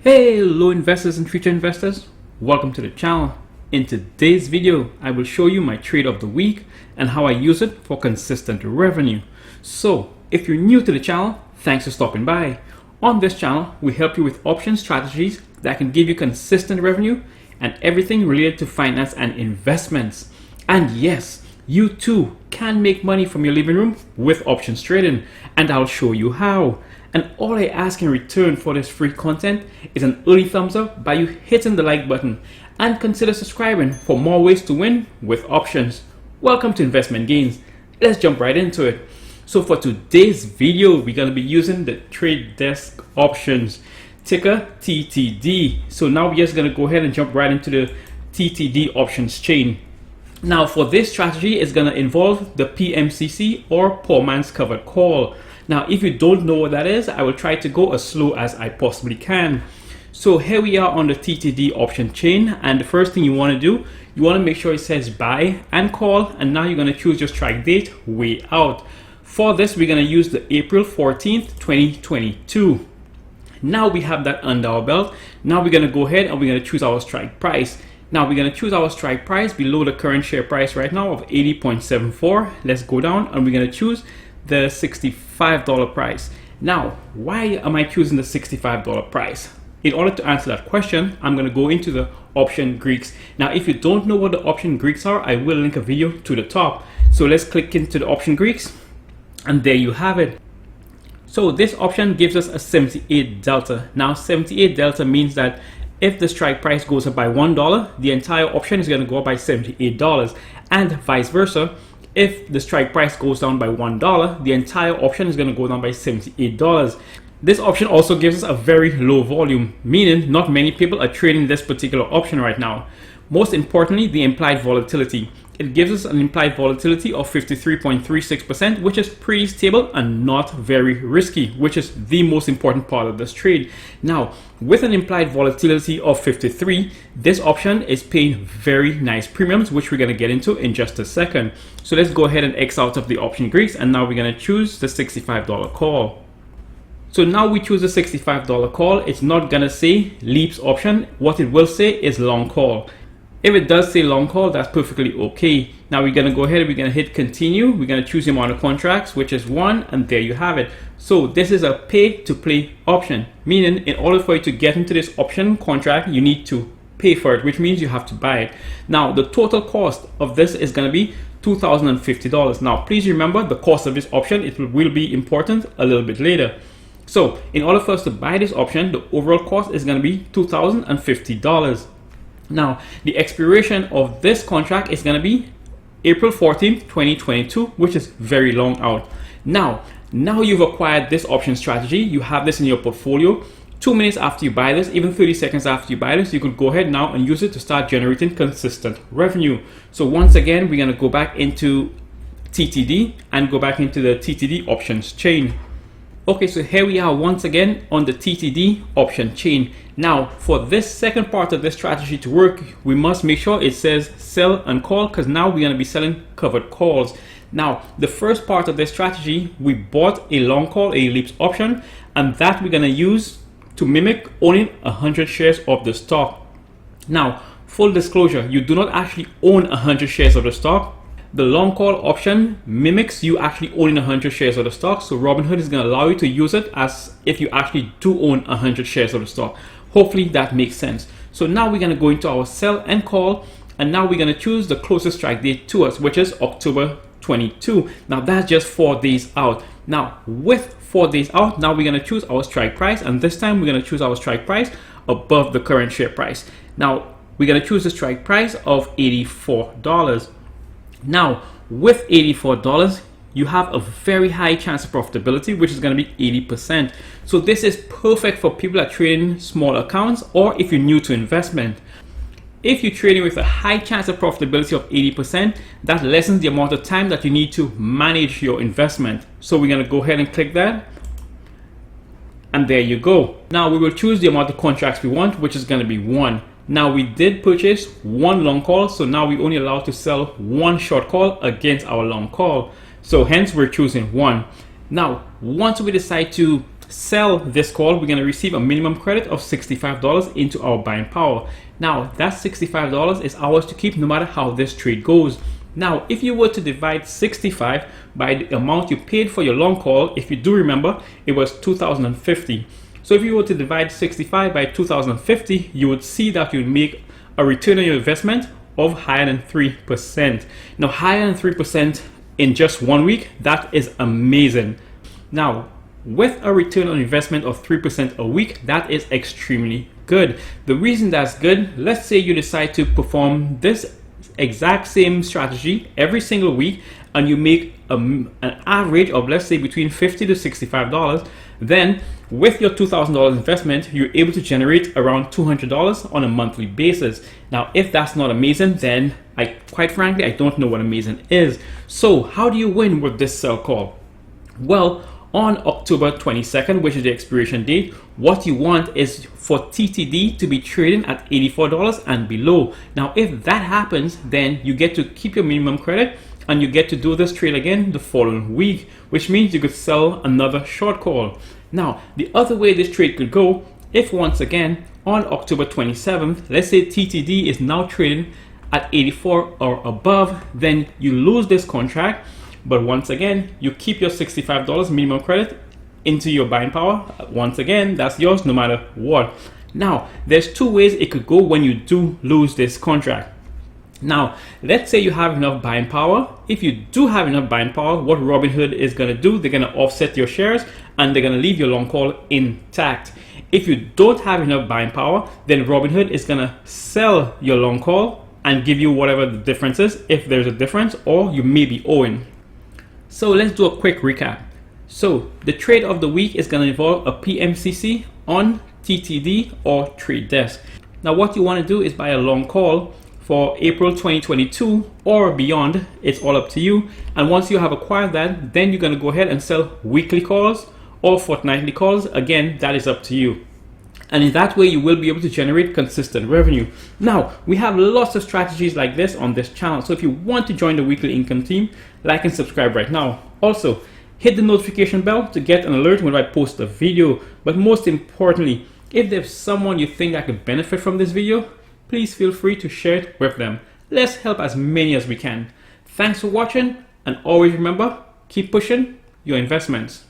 Hello investors and future investors, welcome to the channel. In today's video, I will show you my trade of the week and how I use it for consistent revenue. So if you're new to the channel, thanks for stopping by. On this channel, we help you with option strategies that can give you consistent revenue and everything related to finance and investments. And yes, you too can make money from your living room with options trading, and I'll show you how. And all I ask in return for this free content is an early thumbs up by you hitting the like button, and consider subscribing for more ways to win with options. Welcome to Investment Gains. Let's jump right into it. So for today's video, we're going to be using the trade desk options, ticker TTD. So now we're just going to go ahead and jump right into the TTD options chain. Now for this strategy, it's going to involve the PMCC or poor man's covered call. Now, if you don't know what that is, I will try to go as slow as I possibly can. So here we are on the TTD option chain, and the first thing you want to do, you want to make sure it says buy and call, and now you're going to choose your strike date way out. For this, we're going to use the April 14th, 2022. Now we have that under our belt. Now we're going to go ahead and we're going to choose our strike price. Now we're going to choose our strike price below the current share price right now of 80.74. Let's go down and we're going to choose the $65 price. Now, why am I choosing the $65 price? In order to answer that question, I'm going to go into the option Greeks. Now, if you don't know what the option Greeks are, I will link a video to the top. So let's click into the option Greeks, and there you have it. So this option gives us a 78 delta. Now, 78 delta means that if the strike price goes up by $1, the entire option is going to go up by $78, and vice versa. If the strike price goes down by $1, the entire option is going to go down by $78. This option also gives us a very low volume, meaning not many people are trading this particular option right now. Most importantly, the implied volatility. It gives us an implied volatility of 53.36%, which is pretty stable and not very risky, which is the most important part of this trade. Now, with an implied volatility of 53, this option is paying very nice premiums, which we're going to get into in just a second. So let's go ahead and X out of the option Greeks, and now we're going to choose the $65 call. So now we choose the $65 call. It's not going to say leaps option. What it will say is long call. If it does say long call, that's perfectly okay. Now we're going to go ahead and we're going to hit continue. We're going to choose the amount of contracts, which is 1, and there you have it. So this is a pay to play option, meaning in order for you to get into this option contract, you need to pay for it, which means you have to buy it. Now the total cost of this is going to be $2,050. Now please remember the cost of this option, it will be important a little bit later. So in order for us to buy this option, the overall cost is going to be $2,050. Now, the expiration of this contract is going to be April 14th, 2022, which is very long out. Now you've acquired this option strategy. You have this in your portfolio. 2 minutes after you buy this, even 30 seconds after you buy this, you could go ahead now and use it to start generating consistent revenue. So once again, we're going to go back into TTD and go back into the TTD options chain. Okay, so here we are once again on the TTD option chain. Now, for this second part of this strategy to work, we must make sure it says sell and call, because now we're going to be selling covered calls. Now, the first part of this strategy, we bought a long call, a leaps option, and that we're going to use to mimic owning 100 shares of the stock. Now, full disclosure, you do not actually own 100 shares of the stock. The long call option mimics you actually owning 100 shares of the stock. So Robinhood is going to allow you to use it as if you actually do own 100 shares of the stock. Hopefully that makes sense. So now we're going to go into our sell and call, and now we're going to choose the closest strike date to us, which is October 22. Now that's just 4 days out. Now with 4 days out, now we're going to choose our strike price, and this time we're going to choose our strike price above the current share price. Now we're going to choose the strike price of $84. Now, with $84, you have a very high chance of profitability, which is going to be 80%. So this is perfect for people that are trading small accounts, or if you're new to investment. If you're trading with a high chance of profitability of 80%, that lessens the amount of time that you need to manage your investment. So we're going to go ahead and click that. And there you go. Now we will choose the amount of contracts we want, which is going to be 1. Now we did purchase 1 long call, so now we only allowed to sell 1 short call against our long call. So hence we're choosing 1. Now, once we decide to sell this call, we're going to receive a minimum credit of $65 into our buying power. Now, that $65 is ours to keep no matter how this trade goes. Now, if you were to divide 65 by the amount you paid for your long call, if you do remember, it was $2,050. So if you were to divide 65 by $2,050, you would see that you'd make a return on your investment of higher than 3%. Now, higher than 3% in just 1 week, that is amazing. Now, with a return on investment of 3% a week, that is extremely good. The reason that's good, let's say you decide to perform this exact same strategy every single week and you make an average of, let's say, between $50 to $65, then with your $2,000 investment, you're able to generate around $200 on a monthly basis. Now, if that's not amazing, then quite frankly, I don't know what amazing is. So how do you win with this sell call? Well, on October 22nd, which is the expiration date, what you want is for TTD to be trading at $84 and below. Now, if that happens, then you get to keep your minimum credit and you get to do this trade again the following week, which means you could sell another short call. Now, the other way this trade could go, if once again on October 27th, let's say TTD is now trading at 84 or above, then you lose this contract. But once again, you keep your $65 minimum credit into your buying power. Once again, that's yours no matter what. Now, there's two ways it could go when you do lose this contract. Now, let's say you have enough buying power. If you do have enough buying power, what Robinhood is going to do, they're going to offset your shares and they're going to leave your long call intact. If you don't have enough buying power, then Robinhood is going to sell your long call and give you whatever the difference is, if there's a difference, or you may be owing. So let's do a quick recap. So the trade of the week is going to involve a PMCC on TTD or Trade Desk. Now what you want to do is buy a long call for April 2022 or beyond. It's all up to you. And once you have acquired that, then you're going to go ahead and sell weekly calls or fortnightly calls. Again, that is up to you. And in that way, you will be able to generate consistent revenue. Now, we have lots of strategies like this on this channel. So if you want to join the weekly income team, like and subscribe right now. Also, hit the notification bell to get an alert when I post a video. But most importantly, if there's someone you think that could benefit from this video, please feel free to share it with them. Let's help as many as we can. Thanks for watching, and always remember, keep pushing your investments.